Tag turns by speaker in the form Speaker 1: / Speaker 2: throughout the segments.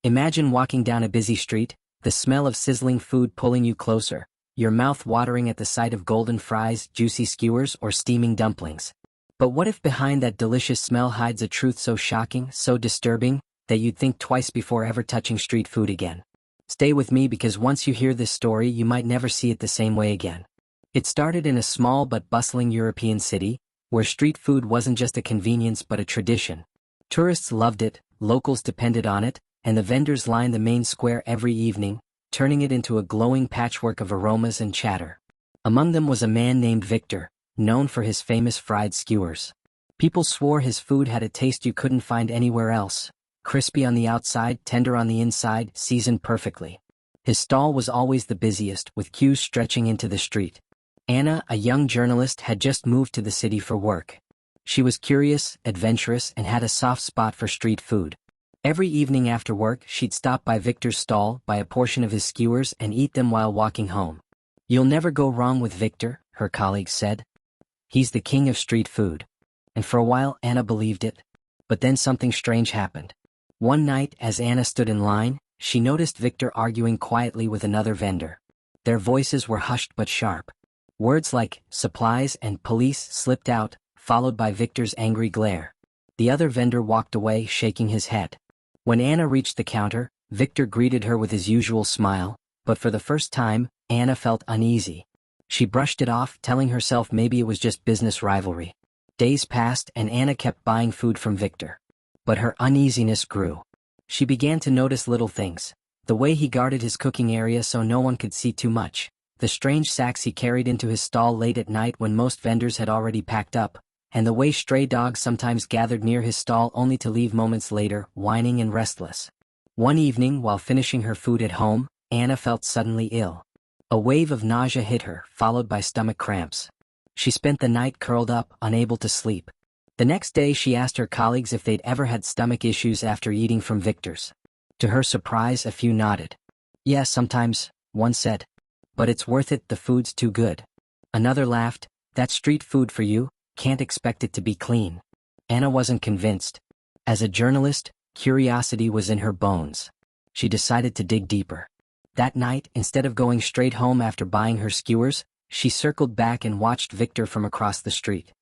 Speaker 1: Imagine walking down a busy street, the smell of sizzling food pulling you closer, your mouth watering at the sight of golden fries, juicy skewers, or steaming dumplings. But what if behind that delicious smell hides a truth so shocking, so disturbing, that you'd think twice before ever touching street food again? Stay with me, because once you hear this story you might never see it the same way again. It started in a small but bustling European city, where street food wasn't just a convenience but a tradition. Tourists loved it, locals depended on it, and the vendors lined the main square every evening, turning it into a glowing patchwork of aromas and chatter. Among them was a man named Victor, known for his famous fried skewers. People swore his food had a taste you couldn't find anywhere else, crispy on the outside, tender on the inside, seasoned perfectly. His stall was always the busiest, with queues stretching into the street. Anna, a young journalist, had just moved to the city for work. She was curious, adventurous, and had a soft spot for street food. Every evening after work, she'd stop by Victor's stall, buy a portion of his skewers, and eat them while walking home. "You'll never go wrong with Victor," her colleagues said. "He's the king of street food." And for a while Anna believed it. But then something strange happened. One night, as Anna stood in line, she noticed Victor arguing quietly with another vendor. Their voices were hushed but sharp. Words like supplies and police slipped out, followed by Victor's angry glare. The other vendor walked away, shaking his head. When Anna reached the counter, Victor greeted her with his usual smile, but for the first time, Anna felt uneasy. She brushed it off, telling herself maybe it was just business rivalry. Days passed and Anna kept buying food from Victor. But her uneasiness grew. She began to notice little things: the way he guarded his cooking area so no one could see too much, the strange sacks he carried into his stall late at night when most vendors had already packed up, and the way stray dogs sometimes gathered near his stall only to leave moments later, whining and restless. One evening, while finishing her food at home, Anna felt suddenly ill. A wave of nausea hit her, followed by stomach cramps. She spent the night curled up, unable to sleep. The next day she asked her colleagues if they'd ever had stomach issues after eating from Victor's. To her surprise, a few nodded. "Yeah, sometimes," one said. "But it's worth it, the food's too good." Another laughed. "That's street food for you. Can't expect it to be clean." Anna wasn't convinced. As a journalist, curiosity was in her bones. She decided to dig deeper. That night, instead of going straight home after buying her skewers, she circled back and watched Victor from across the street.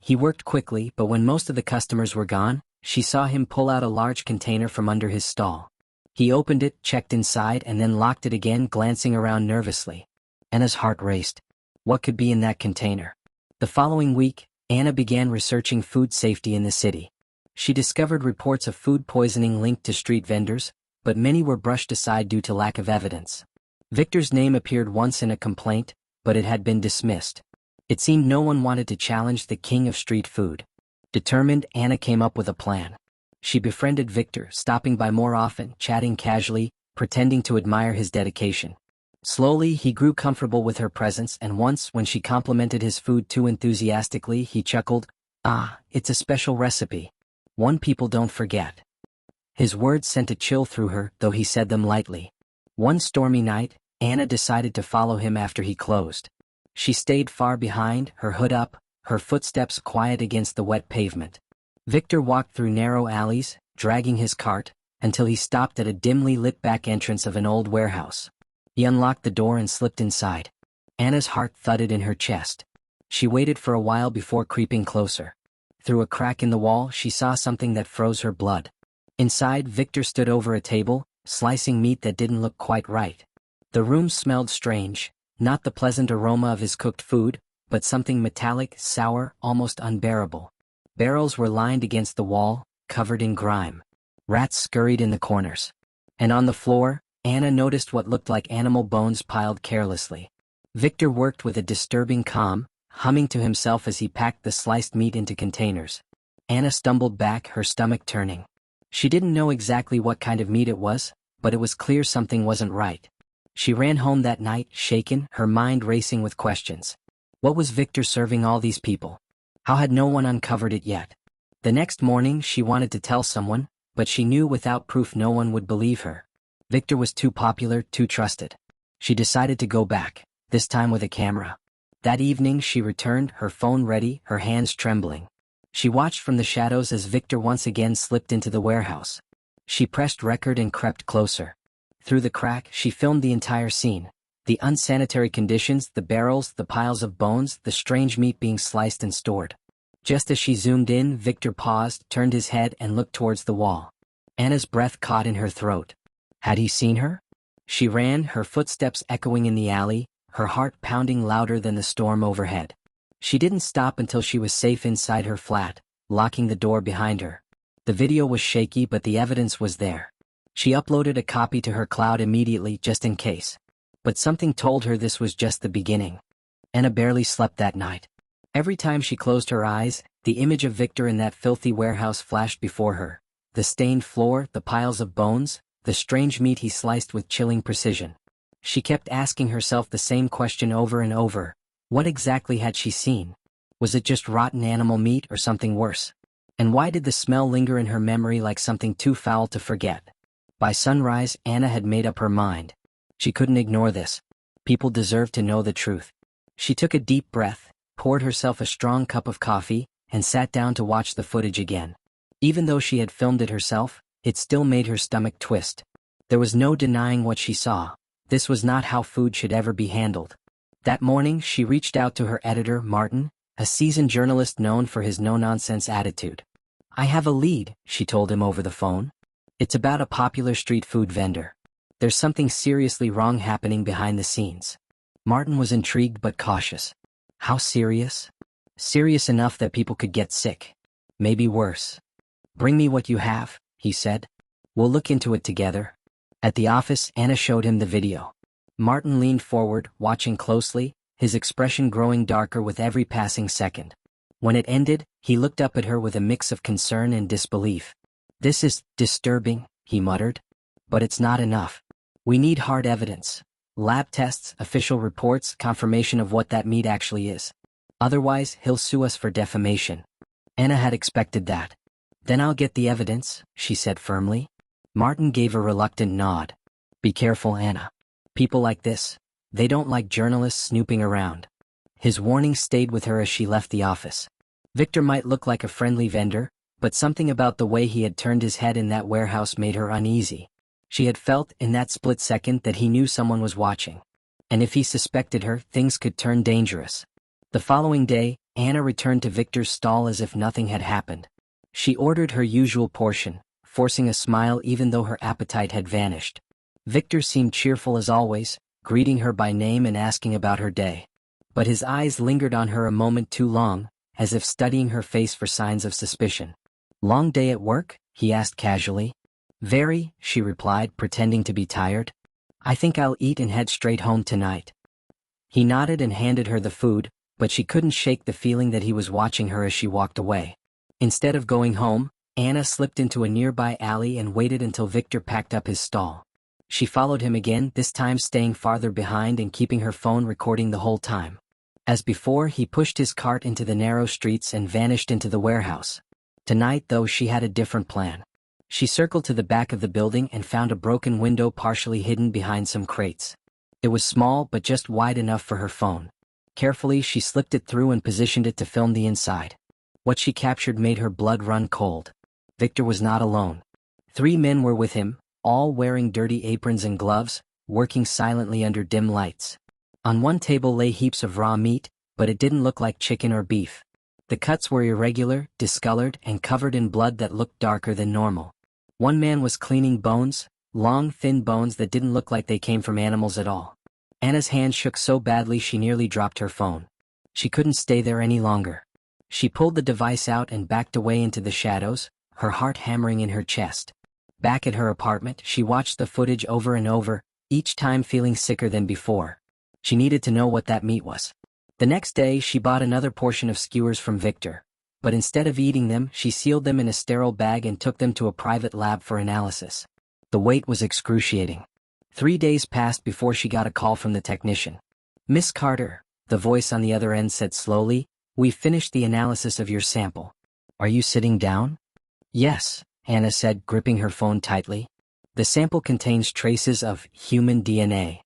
Speaker 1: He worked quickly, but when most of the customers were gone, she saw him pull out a large container from under his stall. He opened it, checked inside, and then locked it again, glancing around nervously. Anna's heart raced. What could be in that container? The following week, Anna began researching food safety in the city. She discovered reports of food poisoning linked to street vendors, but many were brushed aside due to lack of evidence. Victor's name appeared once in a complaint, but it had been dismissed. It seemed no one wanted to challenge the king of street food. Determined, Anna came up with a plan. She befriended Victor, stopping by more often, chatting casually, pretending to admire his dedication. Slowly, he grew comfortable with her presence, and once, when she complimented his food too enthusiastically, he chuckled. "Ah, it's a special recipe. One people don't forget." His words sent a chill through her, though he said them lightly. One stormy night, Anna decided to follow him after he closed. She stayed far behind, her hood up, her footsteps quiet against the wet pavement. Victor walked through narrow alleys, dragging his cart, until he stopped at a dimly lit back entrance of an old warehouse. He unlocked the door and slipped inside. Anna's heart thudded in her chest. She waited for a while before creeping closer. Through a crack in the wall, she saw something that froze her blood. Inside, Victor stood over a table, slicing meat that didn't look quite right. The room smelled strange, not the pleasant aroma of his cooked food, but something metallic, sour, almost unbearable. Barrels were lined against the wall, covered in grime. Rats scurried in the corners. And on the floor, Anna noticed what looked like animal bones piled carelessly. Victor worked with a disturbing calm, humming to himself as he packed the sliced meat into containers. Anna stumbled back, her stomach turning. She didn't know exactly what kind of meat it was, but it was clear something wasn't right. She ran home that night, shaken, her mind racing with questions. What was Victor serving all these people? How had no one uncovered it yet? The next morning she wanted to tell someone, but she knew without proof no one would believe her. Victor was too popular, too trusted. She decided to go back, this time with a camera. That evening she returned, her phone ready, her hands trembling. She watched from the shadows as Victor once again slipped into the warehouse. She pressed record and crept closer. Through the crack, she filmed the entire scene. The unsanitary conditions, the barrels, the piles of bones, the strange meat being sliced and stored. Just as she zoomed in, Victor paused, turned his head and looked towards the wall. Anna's breath caught in her throat. Had he seen her? She ran, her footsteps echoing in the alley, her heart pounding louder than the storm overhead. She didn't stop until she was safe inside her flat, locking the door behind her. The video was shaky, but the evidence was there. She uploaded a copy to her cloud immediately, just in case. But something told her this was just the beginning. Anna barely slept that night. Every time she closed her eyes, the image of Victor in that filthy warehouse flashed before her. The stained floor, the piles of bones, the strange meat he sliced with chilling precision. She kept asking herself the same question over and over. What exactly had she seen? Was it just rotten animal meat or something worse? And why did the smell linger in her memory like something too foul to forget? By sunrise, Anna had made up her mind. She couldn't ignore this. People deserved to know the truth. She took a deep breath, poured herself a strong cup of coffee, and sat down to watch the footage again. Even though she had filmed it herself, it still made her stomach twist. There was no denying what she saw. This was not how food should ever be handled. That morning, she reached out to her editor, Martin, a seasoned journalist known for his no-nonsense attitude. I have a lead, she told him over the phone. It's about a popular street food vendor. There's something seriously wrong happening behind the scenes. Martin was intrigued but cautious. How serious? Serious enough that people could get sick. Maybe worse. Bring me what you have, he said. We'll look into it together. At the office, Anna showed him the video. Martin leaned forward, watching closely, his expression growing darker with every passing second. When it ended, he looked up at her with a mix of concern and disbelief. This is disturbing, he muttered. But it's not enough. We need hard evidence. Lab tests, official reports, confirmation of what that meat actually is. Otherwise, he'll sue us for defamation. Anna had expected that. Then I'll get the evidence, she said firmly. Martin gave a reluctant nod. Be careful, Anna. People like this, they don't like journalists snooping around. His warning stayed with her as she left the office. Victor might look like a friendly vendor, but something about the way he had turned his head in that warehouse made her uneasy. She had felt, in that split second, that he knew someone was watching. And if he suspected her, things could turn dangerous. The following day, Anna returned to Victor's stall as if nothing had happened. She ordered her usual portion, forcing a smile even though her appetite had vanished. Victor seemed cheerful as always, greeting her by name and asking about her day. But his eyes lingered on her a moment too long, as if studying her face for signs of suspicion. Long day at work? He asked casually. Very, she replied, pretending to be tired. I think I'll eat and head straight home tonight. He nodded and handed her the food, but she couldn't shake the feeling that he was watching her as she walked away. Instead of going home, Anna slipped into a nearby alley and waited until Victor packed up his stall. She followed him again, this time staying farther behind and keeping her phone recording the whole time. As before, he pushed his cart into the narrow streets and vanished into the warehouse. Tonight, though, she had a different plan. She circled to the back of the building and found a broken window partially hidden behind some crates. It was small but just wide enough for her phone. Carefully, she slipped it through and positioned it to film the inside. What she captured made her blood run cold. Victor was not alone. 3 men were with him, all wearing dirty aprons and gloves, working silently under dim lights. On one table lay heaps of raw meat, but it didn't look like chicken or beef. The cuts were irregular, discolored, and covered in blood that looked darker than normal. One man was cleaning bones, long, thin bones that didn't look like they came from animals at all. Anna's hand shook so badly she nearly dropped her phone. She couldn't stay there any longer. She pulled the device out and backed away into the shadows, her heart hammering in her chest. Back at her apartment, she watched the footage over and over, each time feeling sicker than before. She needed to know what that meat was. The next day, she bought another portion of skewers from Victor. But instead of eating them, she sealed them in a sterile bag and took them to a private lab for analysis. The wait was excruciating. 3 days passed before she got a call from the technician. Miss Carter, the voice on the other end said slowly, we've finished the analysis of your sample. Are you sitting down? Yes, Anna said, gripping her phone tightly. The sample contains traces of human DNA.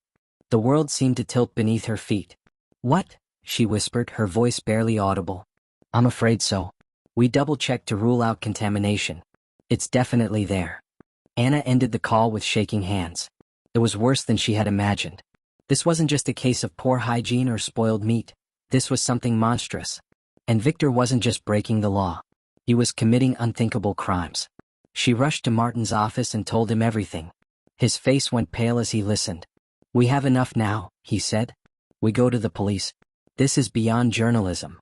Speaker 1: The world seemed to tilt beneath her feet. What? She whispered, her voice barely audible. I'm afraid so. We double-checked to rule out contamination. It's definitely there. Anna ended the call with shaking hands. It was worse than she had imagined. This wasn't just a case of poor hygiene or spoiled meat. This was something monstrous. And Victor wasn't just breaking the law. He was committing unthinkable crimes. She rushed to Martin's office and told him everything. His face went pale as he listened. "We have enough now," he said. "We go to the police. This is beyond journalism."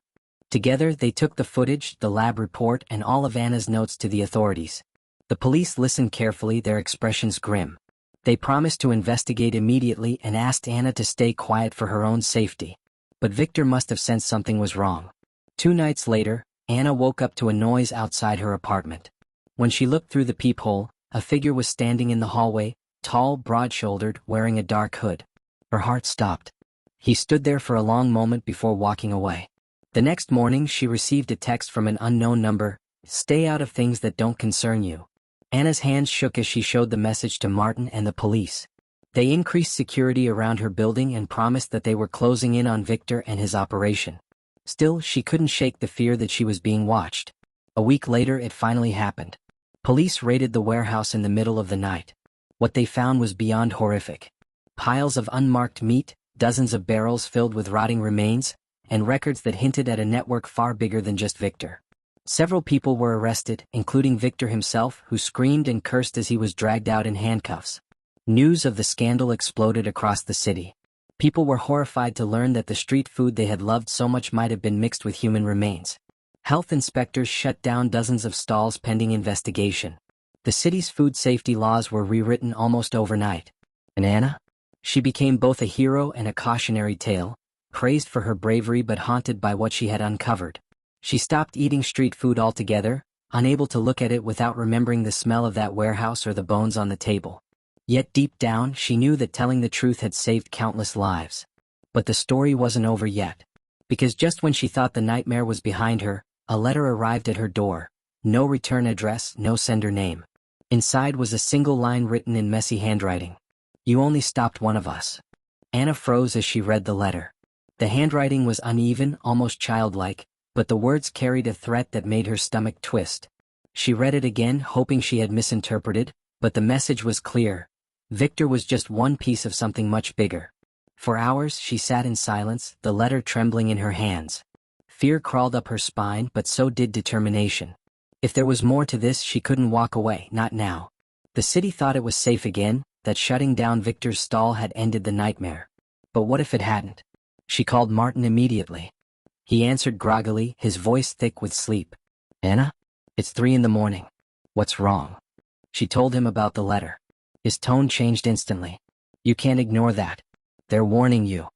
Speaker 1: Together they took the footage, the lab report, and all of Anna's notes to the authorities. The police listened carefully, their expressions grim. They promised to investigate immediately and asked Anna to stay quiet for her own safety. But Victor must have sensed something was wrong. 2 nights later, Anna woke up to a noise outside her apartment. When she looked through the peephole, a figure was standing in the hallway, tall, broad-shouldered, wearing a dark hood. Her heart stopped. He stood there for a long moment before walking away. The next morning she received a text from an unknown number: "Stay out of things that don't concern you." Anna's hands shook as she showed the message to Martin and the police. They increased security around her building and promised that they were closing in on Victor and his operation. Still, she couldn't shake the fear that she was being watched. A week later it finally happened. Police raided the warehouse in the middle of the night. What they found was beyond horrific. Piles of unmarked meat, dozens of barrels filled with rotting remains, and records that hinted at a network far bigger than just Victor. Several people were arrested, including Victor himself, who screamed and cursed as he was dragged out in handcuffs. News of the scandal exploded across the city. People were horrified to learn that the street food they had loved so much might have been mixed with human remains. Health inspectors shut down dozens of stalls pending investigation. The city's food safety laws were rewritten almost overnight. And Anna? She became both a hero and a cautionary tale, praised for her bravery but haunted by what she had uncovered. She stopped eating street food altogether, unable to look at it without remembering the smell of that warehouse or the bones on the table. Yet deep down she knew that telling the truth had saved countless lives. But the story wasn't over yet. Because just when she thought the nightmare was behind her, a letter arrived at her door. No return address, no sender name. Inside was a single line written in messy handwriting. "You only stopped one of us." Anna froze as she read the letter. The handwriting was uneven, almost childlike, but the words carried a threat that made her stomach twist. She read it again, hoping she had misinterpreted, but the message was clear. Victor was just one piece of something much bigger. For hours she sat in silence, the letter trembling in her hands. Fear crawled up her spine, but so did determination. If there was more to this, she couldn't walk away, not now. The city thought it was safe again, that shutting down Victor's stall had ended the nightmare. But what if it hadn't? She called Martin immediately. He answered groggily, his voice thick with sleep. "Anna? It's 3 in the morning. What's wrong?" She told him about the letter. His tone changed instantly. "You can't ignore that. They're warning you."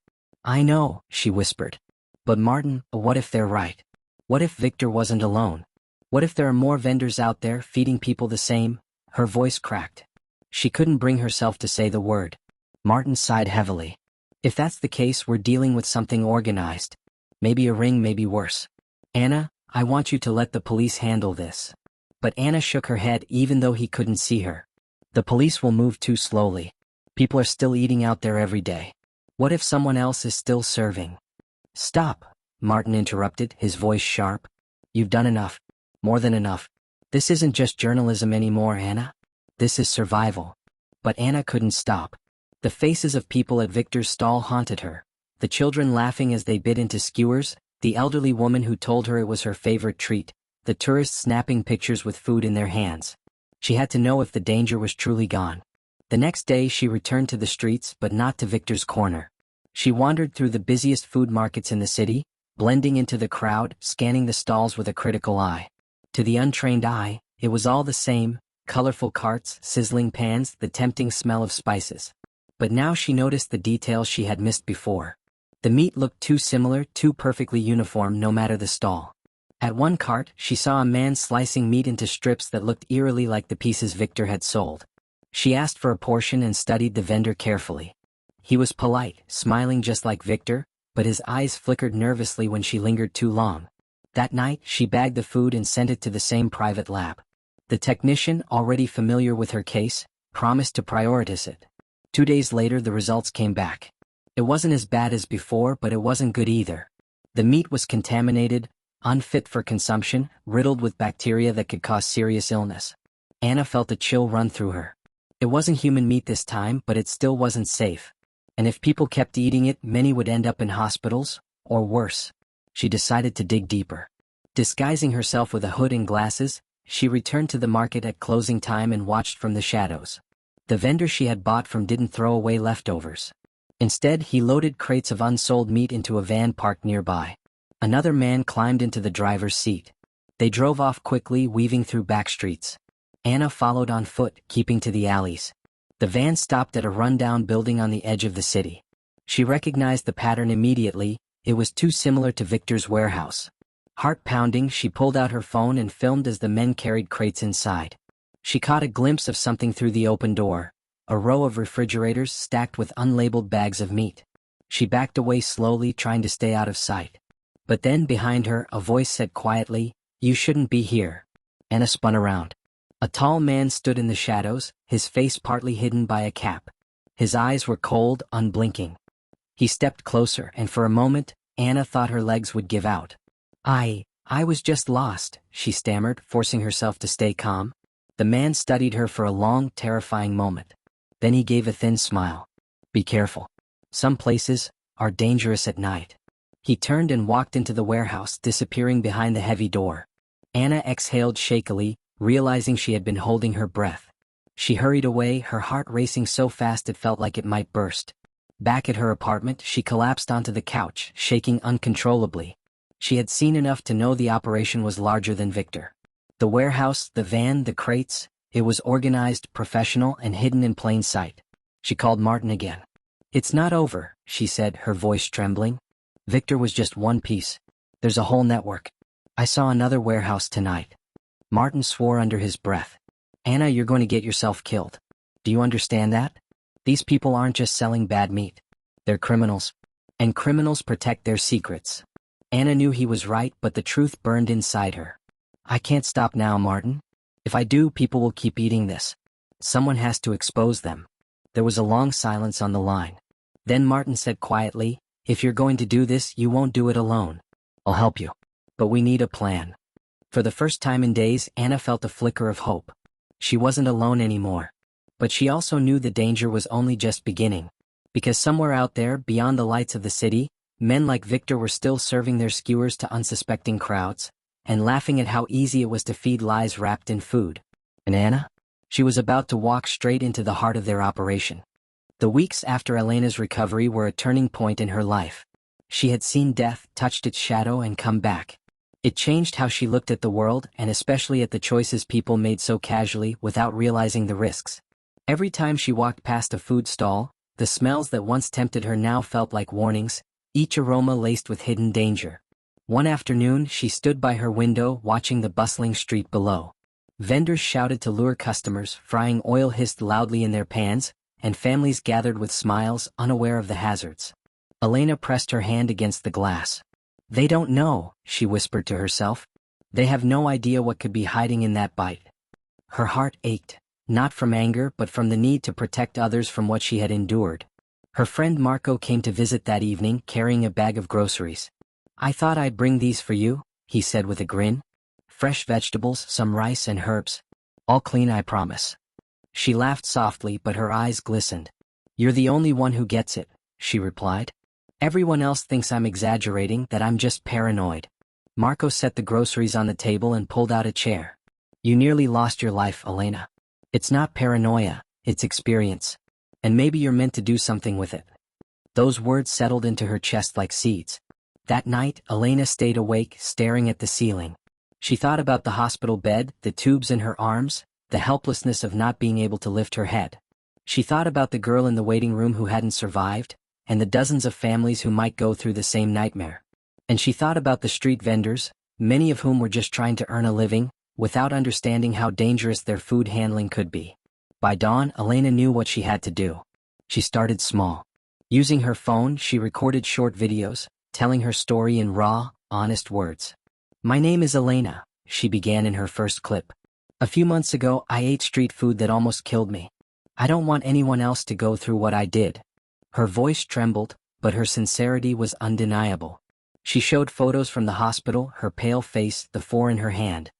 Speaker 1: "I know," she whispered. "But Martin, what if they're right? What if Victor wasn't alone? What if there are more vendors out there feeding people the same?" Her voice cracked. She couldn't bring herself to say the word. Martin sighed heavily. "If that's the case, we're dealing with something organized. Maybe a ring, maybe worse. Anna, I want you to let the police handle this." But Anna shook her head even though he couldn't see her. "The police will move too slowly. People are still eating out there every day. What if someone else is still serving?" "Stop," Martin interrupted, his voice sharp. "You've done enough. More than enough. This isn't just journalism anymore, Anna. This is survival." But Anna couldn't stop. The faces of people at Victor's stall haunted her. The children laughing as they bit into skewers, the elderly woman who told her it was her favorite treat, the tourists snapping pictures with food in their hands. She had to know if the danger was truly gone. The next day she returned to the streets, but not to Victor's corner. She wandered through the busiest food markets in the city, blending into the crowd, scanning the stalls with a critical eye. To the untrained eye, it was all the same: colorful carts, sizzling pans, the tempting smell of spices. But now she noticed the details she had missed before. The meat looked too similar, too perfectly uniform no matter the stall. At one cart, she saw a man slicing meat into strips that looked eerily like the pieces Victor had sold. She asked for a portion and studied the vendor carefully. He was polite, smiling just like Victor, but his eyes flickered nervously when she lingered too long. That night, she bagged the food and sent it to the same private lab. The technician, already familiar with her case, promised to prioritize it. 2 days later the results came back. It wasn't as bad as before, but it wasn't good either. The meat was contaminated, unfit for consumption, riddled with bacteria that could cause serious illness. Anna felt a chill run through her. It wasn't human meat this time, but it still wasn't safe. And if people kept eating it, many would end up in hospitals, or worse. She decided to dig deeper. Disguising herself with a hood and glasses, she returned to the market at closing time and watched from the shadows. The vendor she had bought from didn't throw away leftovers. Instead, he loaded crates of unsold meat into a van parked nearby. Another man climbed into the driver's seat. They drove off quickly, weaving through back streets. Anna followed on foot, keeping to the alleys. The van stopped at a rundown building on the edge of the city. She recognized the pattern immediately. It was too similar to Victor's warehouse. Heart pounding, she pulled out her phone and filmed as the men carried crates inside. She caught a glimpse of something through the open door, a row of refrigerators stacked with unlabeled bags of meat. She backed away slowly, trying to stay out of sight. But then behind her, a voice said quietly, "You shouldn't be here." Anna spun around. A tall man stood in the shadows, his face partly hidden by a cap. His eyes were cold, unblinking. He stepped closer, and for a moment, Anna thought her legs would give out. I was just lost," she stammered, forcing herself to stay calm. The man studied her for a long, terrifying moment. Then he gave a thin smile. "Be careful. Some places are dangerous at night." He turned and walked into the warehouse, disappearing behind the heavy door. Anna exhaled shakily, realizing she had been holding her breath. She hurried away, her heart racing so fast it felt like it might burst. Back at her apartment, she collapsed onto the couch, shaking uncontrollably. She had seen enough to know the operation was larger than Victor. The warehouse, the van, the crates, it was organized, professional, and hidden in plain sight. She called Martin again. "It's not over," she said, her voice trembling. "Victor was just one piece. There's a whole network. I saw another warehouse tonight." Martin swore under his breath. "Anna, you're going to get yourself killed. Do you understand that? These people aren't just selling bad meat. They're criminals. And criminals protect their secrets." Anna knew he was right, but the truth burned inside her. "I can't stop now, Martin. If I do, people will keep eating this. Someone has to expose them." There was a long silence on the line. Then Martin said quietly, "If you're going to do this, you won't do it alone. I'll help you. But we need a plan." For the first time in days, Anna felt a flicker of hope. She wasn't alone anymore. But she also knew the danger was only just beginning. Because somewhere out there, beyond the lights of the city, men like Victor were still serving their skewers to unsuspecting crowds, and laughing at how easy it was to feed lies wrapped in food. And Anna? She was about to walk straight into the heart of their operation. The weeks after Elena's recovery were a turning point in her life. She had seen death, touched its shadow, and come back. It changed how she looked at the world, and especially at the choices people made so casually without realizing the risks. Every time she walked past a food stall, the smells that once tempted her now felt like warnings, each aroma laced with hidden danger. One afternoon, she stood by her window watching the bustling street below. Vendors shouted to lure customers, frying oil hissed loudly in their pans, and families gathered with smiles, unaware of the hazards. Elena pressed her hand against the glass. "They don't know," she whispered to herself. "They have no idea what could be hiding in that bite." Her heart ached, not from anger but from the need to protect others from what she had endured. Her friend Marco came to visit that evening, carrying a bag of groceries. "I thought I'd bring these for you," he said with a grin. "Fresh vegetables, some rice and herbs. All clean, I promise." She laughed softly, but her eyes glistened. "You're the only one who gets it," she replied. "Everyone else thinks I'm exaggerating, that I'm just paranoid." Marco set the groceries on the table and pulled out a chair. "You nearly lost your life, Elena. It's not paranoia, it's experience. And maybe you're meant to do something with it." Those words settled into her chest like seeds. That night, Elena stayed awake, staring at the ceiling. She thought about the hospital bed, the tubes in her arms, the helplessness of not being able to lift her head. She thought about the girl in the waiting room who hadn't survived, and the dozens of families who might go through the same nightmare. And she thought about the street vendors, many of whom were just trying to earn a living, without understanding how dangerous their food handling could be. By dawn, Elena knew what she had to do. She started small. Using her phone, she recorded short videos, telling her story in raw, honest words. "My name is Elena," she began in her first clip. "A few months ago, I ate street food that almost killed me. I don't want anyone else to go through what I did." Her voice trembled, but her sincerity was undeniable. She showed photos from the hospital, her pale face, the 4 in her hand.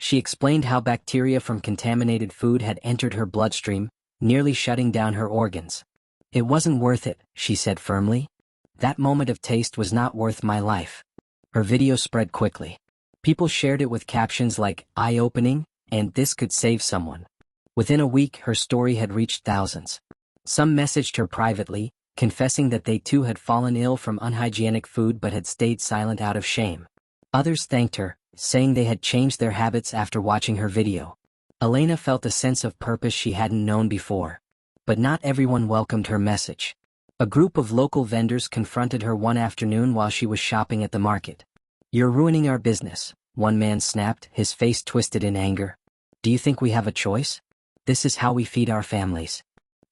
Speaker 1: She explained how bacteria from contaminated food had entered her bloodstream, nearly shutting down her organs. It wasn't worth it, she said firmly. That moment of taste was not worth my life. Her video spread quickly. People shared it with captions like, eye-opening, and this could save someone. Within a week, her story had reached thousands. Some messaged her privately, confessing that they too had fallen ill from unhygienic food but had stayed silent out of shame. Others thanked her, saying they had changed their habits after watching her video. Elena felt a sense of purpose she hadn't known before. But not everyone welcomed her message. A group of local vendors confronted her one afternoon while she was shopping at the market. "You're ruining our business," one man snapped, his face twisted in anger. "Do you think we have a choice? This is how we feed our families."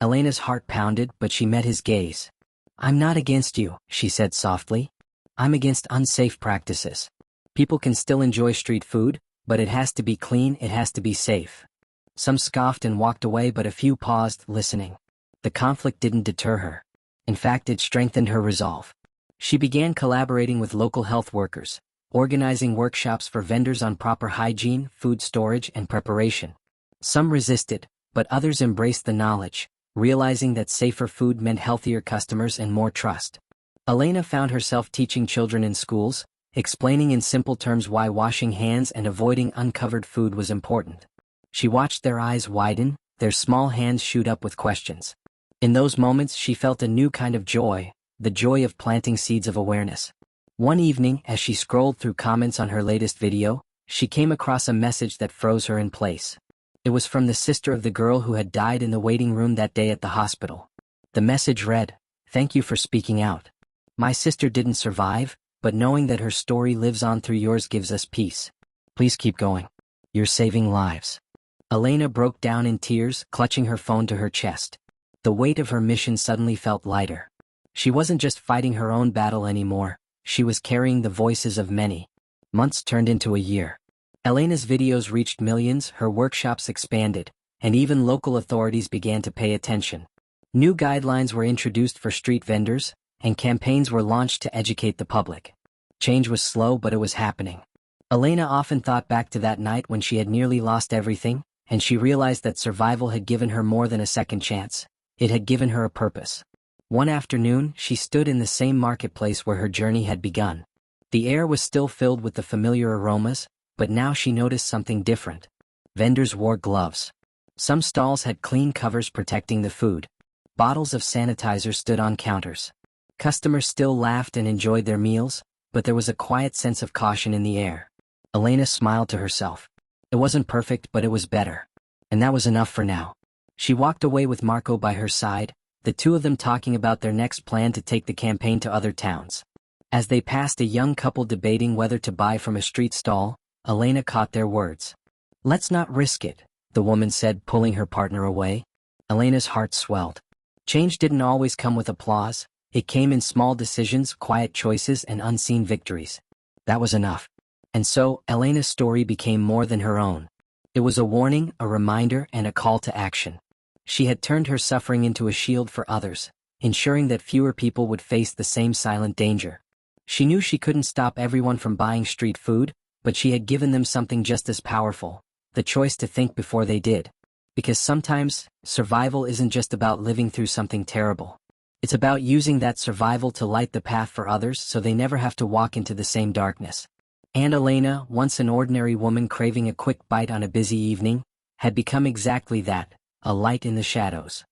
Speaker 1: Elena's heart pounded, but she met his gaze. "I'm not against you," she said softly. "I'm against unsafe practices. People can still enjoy street food, but it has to be clean, it has to be safe." Some scoffed and walked away, but a few paused, listening. The conflict didn't deter her. In fact, it strengthened her resolve. She began collaborating with local health workers, organizing workshops for vendors on proper hygiene, food storage, and preparation. Some resisted, but others embraced the knowledge, realizing that safer food meant healthier customers and more trust. Elena found herself teaching children in schools, explaining in simple terms why washing hands and avoiding uncovered food was important. She watched their eyes widen, their small hands shoot up with questions. In those moments she felt a new kind of joy, the joy of planting seeds of awareness. One evening, as she scrolled through comments on her latest video, she came across a message that froze her in place. It was from the sister of the girl who had died in the waiting room that day at the hospital. The message read, "Thank you for speaking out. My sister didn't survive, but knowing that her story lives on through yours gives us peace. Please keep going. You're saving lives." Elena broke down in tears, clutching her phone to her chest. The weight of her mission suddenly felt lighter. She wasn't just fighting her own battle anymore, she was carrying the voices of many. Months turned into a year. Elena's videos reached millions, her workshops expanded, and even local authorities began to pay attention. New guidelines were introduced for street vendors, and campaigns were launched to educate the public. Change was slow, but it was happening. Elena often thought back to that night when she had nearly lost everything, and she realized that survival had given her more than a second chance. It had given her a purpose. One afternoon, she stood in the same marketplace where her journey had begun. The air was still filled with the familiar aromas, but now she noticed something different. Vendors wore gloves. Some stalls had clean covers protecting the food. Bottles of sanitizer stood on counters. Customers still laughed and enjoyed their meals, but there was a quiet sense of caution in the air. Elena smiled to herself. It wasn't perfect, but it was better. And that was enough for now. She walked away with Marco by her side, the two of them talking about their next plan to take the campaign to other towns. As they passed a young couple debating whether to buy from a street stall, Elena caught their words. "Let's not risk it," the woman said, pulling her partner away. Elena's heart swelled. Change didn't always come with applause. It came in small decisions, quiet choices, and unseen victories. That was enough. And so, Elena's story became more than her own. It was a warning, a reminder, and a call to action. She had turned her suffering into a shield for others, ensuring that fewer people would face the same silent danger. She knew she couldn't stop everyone from buying street food, but she had given them something just as powerful, the choice to think before they did. Because sometimes, survival isn't just about living through something terrible. It's about using that survival to light the path for others so they never have to walk into the same darkness. And Elena, once an ordinary woman craving a quick bite on a busy evening, had become exactly that, a light in the shadows.